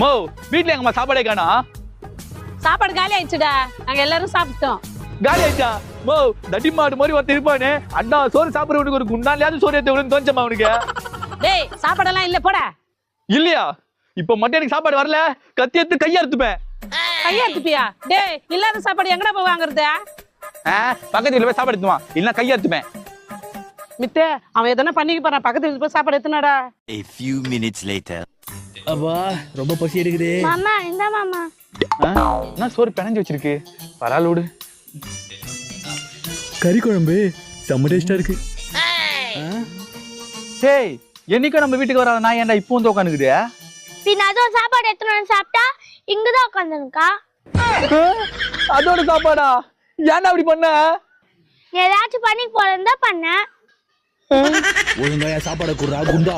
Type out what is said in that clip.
மோ வீட்ல எங்கம்மா சாப்பாடே காணா? சாப்பாடு காலி ஆயிடுச்சுடா, நாங்க எல்லாரும் சாப்பிட்டோம். காலி ஆயிடுச்சா? மோ தடி மாடு மாதிரி ஒருத்தர் இருப்பானே, அண்ணா சோறு சாப்பிடுறவனுக்கு ஒரு குண்டாலையாவது சோறு ஏத்த விடுன்னு தோணுச்சம்மா அவனுக்கு. டேய் சாப்பாடெல்லாம் இல்ல போடா. இல்லையா? இப்ப மட்டும் எனக்கு சாப்பாடு வரல, கத்தி எடுத்து கையா எடுத்துப்பேன். கையா எடுத்துப்பியா? டேய் இல்லாத சாப்பாடு எங்கடா போய் வாங்குறது? பக்கத்து வீட்டுல போய் சாப்பாடு எடுத்துவான், இல்ல கையா எடுத்துப்பேன். மித்தே அவன் எதனா பண்ணிக்க போறான், பக்கத்து வீட்டுல போய் சாப்பாடு எடுத்துனாடா. A few minutes later. அப்பா ரொம்ப பசி எடுக்குது. மாமா இந்த மாமா என்ன சோறு பிணைஞ்சு வச்சிருக்கு, பரவாயில்ல. கறி குழம்பு செம்ம டேஸ்டா இருக்கு. டேய் என்னைக்கும் நம்ம வீட்டுக்கு வராத நான் ஏன்டா இப்போ வந்து உட்காந்துக்குது? பின்ன அதுவும் சாப்பாடு எடுத்துன்னு சாப்பிட்டா இங்கதான் உட்காந்துருக்கா. அதோட சாப்பாடா? ஏன்டா அப்படி பண்ண? ஏதாச்சும் பண்ணி போறதா பண்ண. ஒழுங்கா சாப்பாடு குடுறா குண்டா.